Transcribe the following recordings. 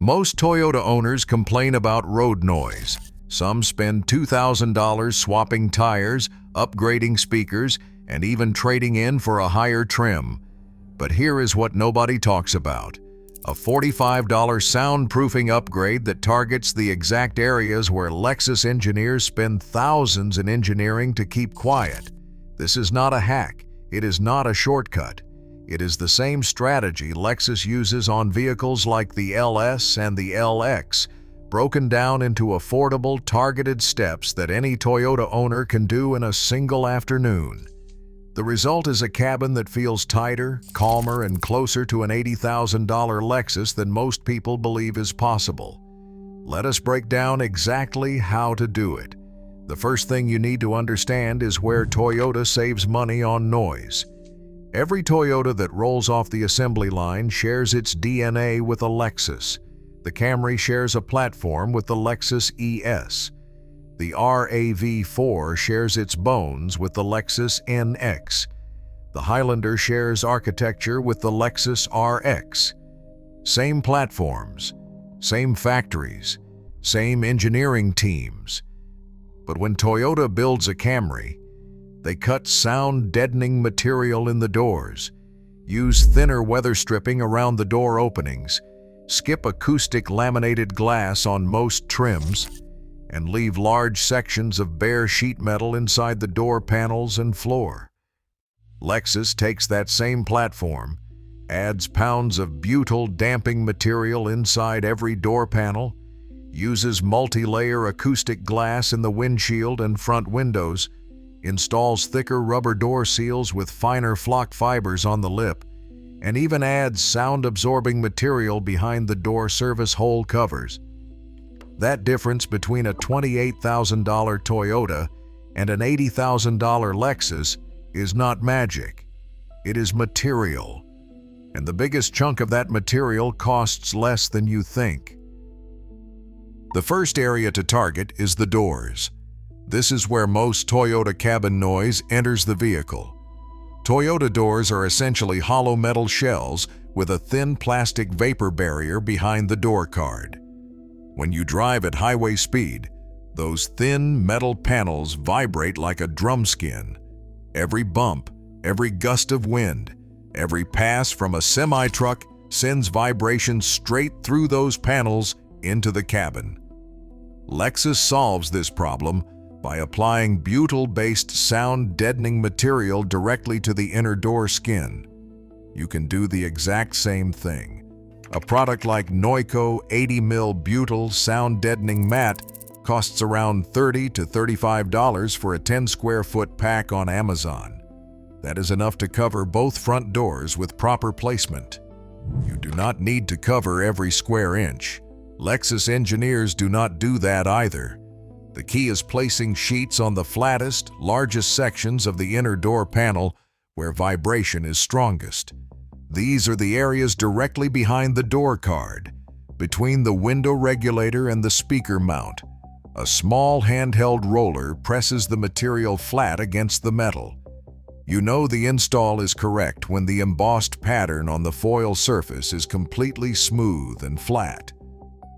Most Toyota owners complain about road noise. Some spend $2,000 swapping tires, upgrading speakers, and even trading in for a higher trim. But here is what nobody talks about: a $45 soundproofing upgrade that targets the exact areas where LEXUS engineers spend thousands in engineering to keep quiet. This is not a hack. It is not a shortcut. It is the same strategy LEXUS uses on vehicles like the LS and the LX, broken down into affordable, targeted steps that any Toyota owner can do in a single afternoon. The result is a cabin that feels tighter, calmer, and closer to an $80,000 LEXUS than most people believe is possible. Let us break down exactly how to do it. The first thing you need to understand is where Toyota saves money on noise. Every Toyota that rolls off the assembly line shares its DNA with a LEXUS. The Camry shares a platform with the LEXUS ES. The RAV4 shares its bones with the LEXUS NX. The Highlander shares architecture with the LEXUS RX. Same platforms, same factories, same engineering teams. But when Toyota builds a Camry, they cut sound-deadening material in the doors, use thinner weatherstripping around the door openings, skip acoustic laminated glass on most trims, and leave large sections of bare sheet metal inside the door panels and floor. LEXUS takes that same platform, adds pounds of butyl damping material inside every door panel, uses multi-layer acoustic glass in the windshield and front windows, installs thicker rubber door seals with finer flock fibers on the lip, and even adds sound-absorbing material behind the door service hole covers. That difference between a $28,000 Toyota and an $80,000 LEXUS is not magic. It is material. And the biggest chunk of that material costs less than you think. The first area to target is the doors. This is where most Toyota cabin noise enters the vehicle. Toyota doors are essentially hollow metal shells with a thin plastic vapor barrier behind the door card. When you drive at highway speed, those thin metal panels vibrate like a drum skin. Every bump, every gust of wind, every pass from a semi-truck sends vibrations straight through those panels into the cabin. LEXUS solves this problem by applying butyl-based sound-deadening material directly to the inner door skin. You can do the exact same thing. A product like Neuco 80mm butyl sound-deadening mat costs around $30 to $35 for a 10 square foot pack on Amazon. That is enough to cover both front doors with proper placement. You do not need to cover every square inch. LEXUS engineers do not do that either. The key is placing sheets on the flattest, largest sections of the inner door panel where vibration is strongest. These are the areas directly behind the door card, between the window regulator and the speaker mount. A small handheld roller presses the material flat against the metal. You know the install is correct when the embossed pattern on the foil surface is completely smooth and flat.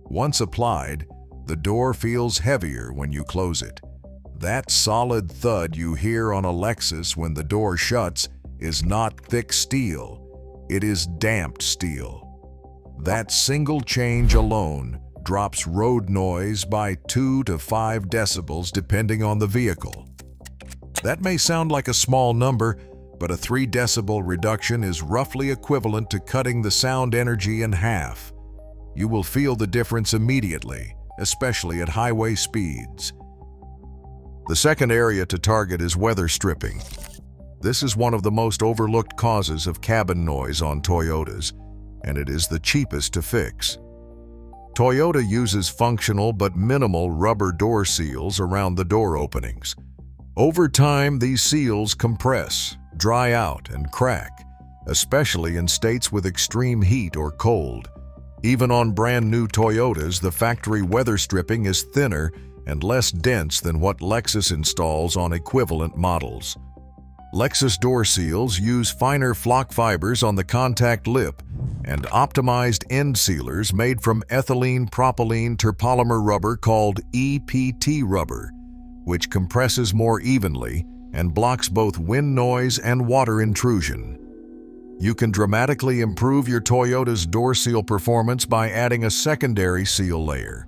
Once applied, the door feels heavier when you close it. That solid thud you hear on a LEXUS when the door shuts is not thick steel. It is damped steel. That single change alone drops road noise by 2 to 5 decibels depending on the vehicle. That may sound like a small number, but a 3 decibel reduction is roughly equivalent to cutting the sound energy in half. You will feel the difference immediately, especially at highway speeds. The second area to target is weatherstripping. This is one of the most overlooked causes of cabin noise on Toyotas, and it is the cheapest to fix. Toyota uses functional but minimal rubber door seals around the door openings. Over time, these seals compress, dry out, and crack, especially in states with extreme heat or cold. Even on brand new Toyotas, the factory weatherstripping is thinner and less dense than what LEXUS installs on equivalent models. LEXUS door seals use finer flock fibers on the contact lip and optimized end sealers made from ethylene propylene terpolymer rubber called EPT rubber, which compresses more evenly and blocks both wind noise and water intrusion. You can dramatically improve your Toyota's door seal performance by adding a secondary seal layer.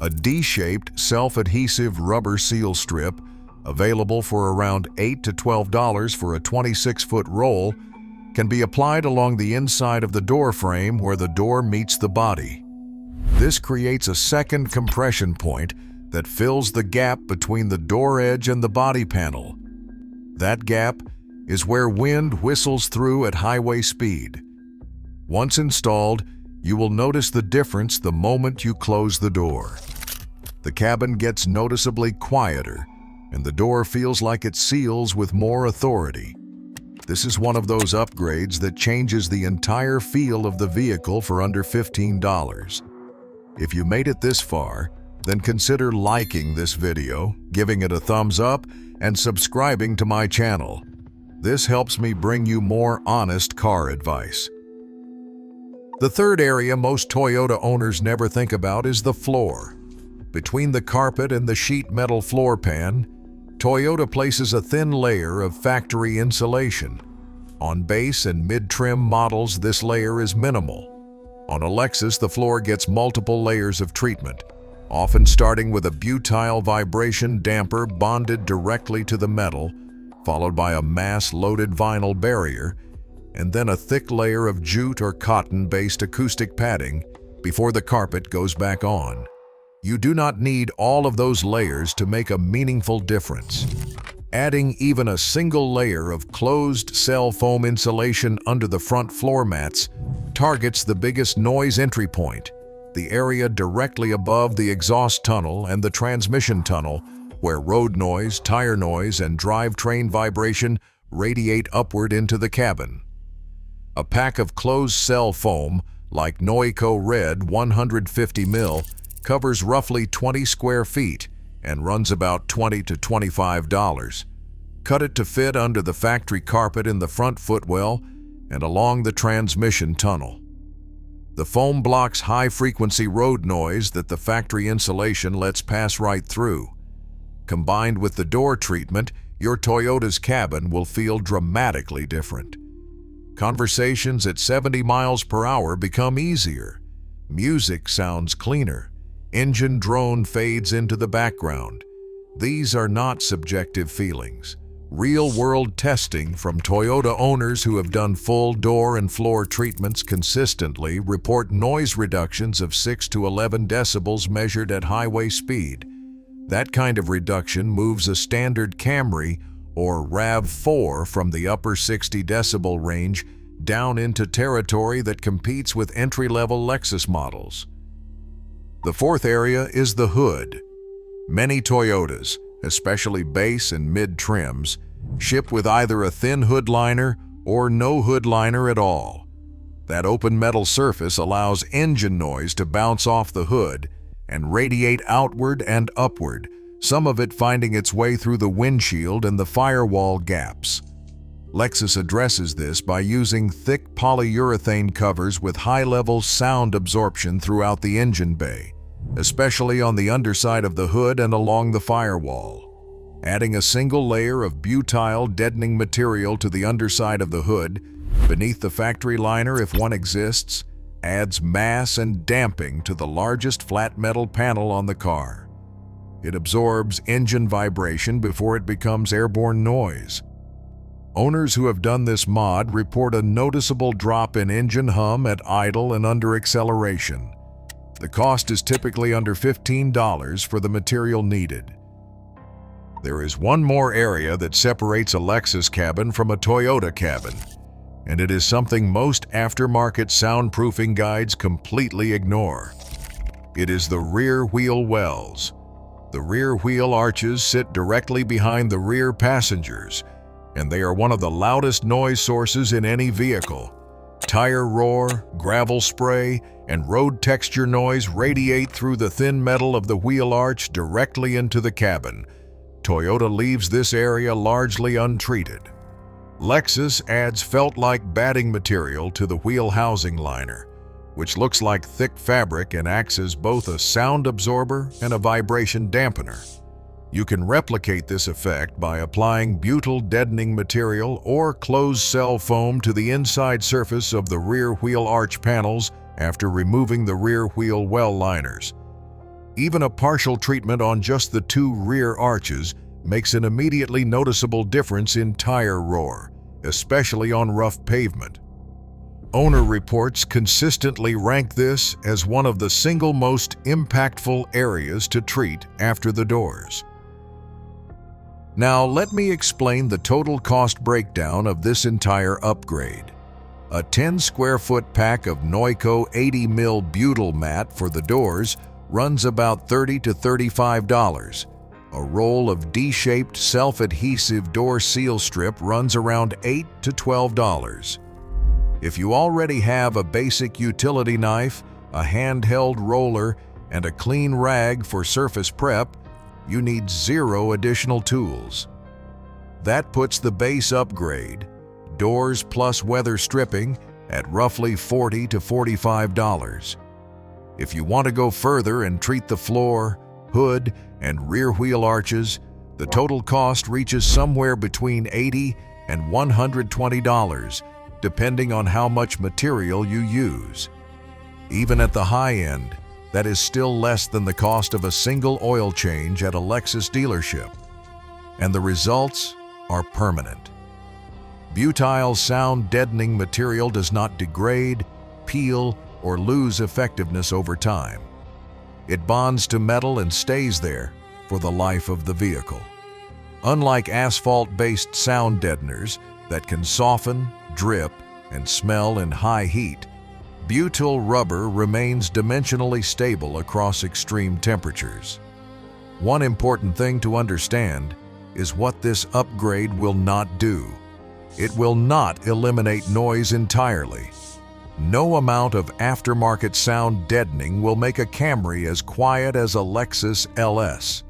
A D-shaped, self-adhesive rubber seal strip, available for around $8 to $12 for a 26-foot roll, can be applied along the inside of the door frame where the door meets the body. This creates a second compression point that fills the gap between the door edge and the body panel. That gap is where wind whistles through at highway speed. Once installed, you will notice the difference the moment you close the door. The cabin gets noticeably quieter, and the door feels like it seals with more authority. This is one of those upgrades that changes the entire feel of the vehicle for under $15. If you made it this far, then consider liking this video, giving it a thumbs up, and subscribing to my channel. This helps me bring you more honest car advice. The third area most Toyota owners never think about is the floor. Between the carpet and the sheet metal floor pan, Toyota places a thin layer of factory insulation. On base and mid-trim models, this layer is minimal. On a LEXUS, the floor gets multiple layers of treatment, often starting with a butyl vibration damper bonded directly to the metal, followed by a mass-loaded vinyl barrier, and then a thick layer of jute or cotton-based acoustic padding before the carpet goes back on. You do not need all of those layers to make a meaningful difference. Adding even a single layer of closed-cell foam insulation under the front floor mats targets the biggest noise entry point, the area directly above the exhaust tunnel and the transmission tunnel, where road noise, tire noise, and drivetrain vibration radiate upward into the cabin. A pack of closed-cell foam, like Noico Red 150 mil, covers roughly 20 square feet and runs about $20 to $25. Cut it to fit under the factory carpet in the front footwell and along the transmission tunnel. The foam blocks high-frequency road noise that the factory insulation lets pass right through. Combined with the door treatment, your Toyota's cabin will feel dramatically different. Conversations at 70 miles per hour become easier. Music sounds cleaner. Engine drone fades into the background. These are not subjective feelings. Real-world testing from Toyota owners who have done full door and floor treatments consistently report noise reductions of 6 to 11 decibels measured at highway speed. That kind of reduction moves a standard Camry or RAV4 from the upper 60 decibel range down into territory that competes with entry-level LEXUS models. The fourth area is the hood. Many Toyotas, especially base and mid-trims, ship with either a thin hood liner or no hood liner at all. That open metal surface allows engine noise to bounce off the hood and radiate outward and upward, some of it finding its way through the windshield and the firewall gaps. LEXUS addresses this by using thick polyurethane covers with high-level sound absorption throughout the engine bay, especially on the underside of the hood and along the firewall. Adding a single layer of butyl deadening material to the underside of the hood, beneath the factory liner if one exists, adds mass and damping to the largest flat metal panel on the car. It absorbs engine vibration before it becomes airborne noise. Owners who have done this mod report a noticeable drop in engine hum at idle and under acceleration. The cost is typically under $15 for the material needed. There is one more area that separates a LEXUS cabin from a Toyota cabin, and it is something most aftermarket soundproofing guides completely ignore. It is the rear wheel wells. The rear wheel arches sit directly behind the rear passengers, and they are one of the loudest noise sources in any vehicle. Tire roar, gravel spray, and road texture noise radiate through the thin metal of the wheel arch directly into the cabin. Toyota leaves this area largely untreated. LEXUS adds felt-like batting material to the wheel housing liner, which looks like thick fabric and acts as both a sound absorber and a vibration dampener. You can replicate this effect by applying butyl deadening material or closed-cell foam to the inside surface of the rear wheel arch panels after removing the rear wheel well liners. Even a partial treatment on just the two rear arches makes an immediately noticeable difference in tire roar, especially on rough pavement. Owner reports consistently rank this as one of the single most impactful areas to treat after the doors. Now let me explain the total cost breakdown of this entire upgrade. A 10 square foot pack of Neuco 80 mil butyl mat for the doors runs about $30 to $35. A roll of D-shaped self-adhesive door seal strip runs around $8 to $12. If you already have a basic utility knife, a handheld roller, and a clean rag for surface prep, you need 0 additional tools. That puts the base upgrade, doors plus weather stripping, at roughly $40 to $45. If you want to go further and treat the floor, hood, and rear wheel arches, the total cost reaches somewhere between $80 and $120, depending on how much material you use. Even at the high end, that is still less than the cost of a single oil change at a LEXUS dealership. And the results are permanent. Butyl sound deadening material does not degrade, peel, or lose effectiveness over time. It bonds to metal and stays there for the life of the vehicle. Unlike asphalt-based sound deadeners that can soften, drip, and smell in high heat, butyl rubber remains dimensionally stable across extreme temperatures. One important thing to understand is what this upgrade will not do. It will not eliminate noise entirely. No amount of aftermarket sound deadening will make a Camry as quiet as a Lexus LS.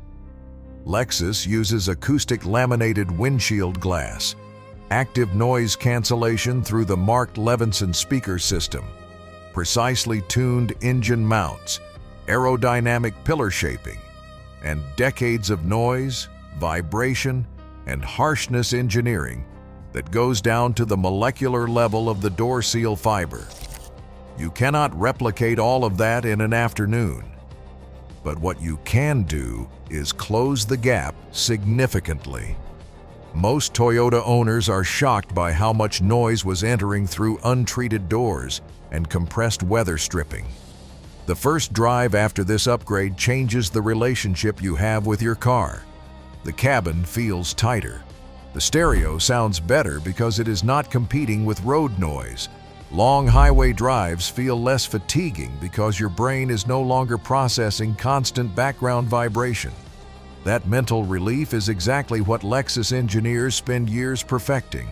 LEXUS uses acoustic laminated windshield glass, active noise cancellation through the marked Levinson speaker system, precisely tuned engine mounts, aerodynamic pillar shaping, and decades of noise, vibration, and harshness engineering that goes down to the molecular level of the door seal fiber. You cannot replicate all of that in an afternoon. But what you can do is close the gap significantly. Most Toyota owners are shocked by how much noise was entering through untreated doors and compressed weather stripping. The first drive after this upgrade changes the relationship you have with your car. The cabin feels tighter. The stereo sounds better because it is not competing with road noise. Long highway drives feel less fatiguing because your brain is no longer processing constant background vibration. That mental relief is exactly what LEXUS engineers spend years perfecting.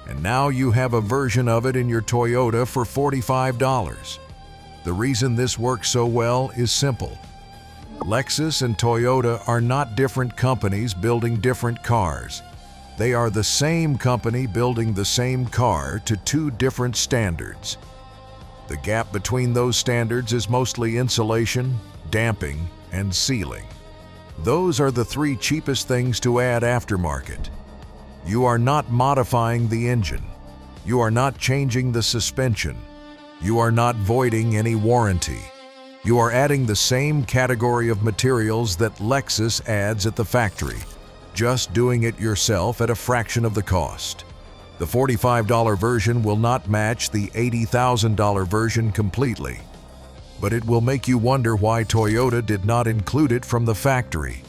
And now you have a version of it in your Toyota for $45. The reason this works so well is simple. LEXUS and Toyota are not different companies building different cars. They are the same company building the same car to two different standards. The gap between those standards is mostly insulation, damping, and sealing. Those are the 3 cheapest things to add aftermarket. You are not modifying the engine. You are not changing the suspension. You are not voiding any warranty. You are adding the same category of materials that LEXUS adds at the factory, just doing it yourself at a fraction of the cost. The $45 version will not match the $80,000 version completely, but it will make you wonder why Toyota did not include it from the factory.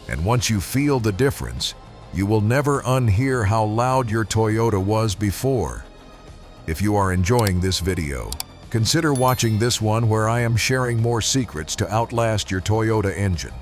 And once you feel the difference, you will never unhear how loud your Toyota was before. If you are enjoying this video, consider watching this one where I am sharing more secrets to outlast your Toyota engine.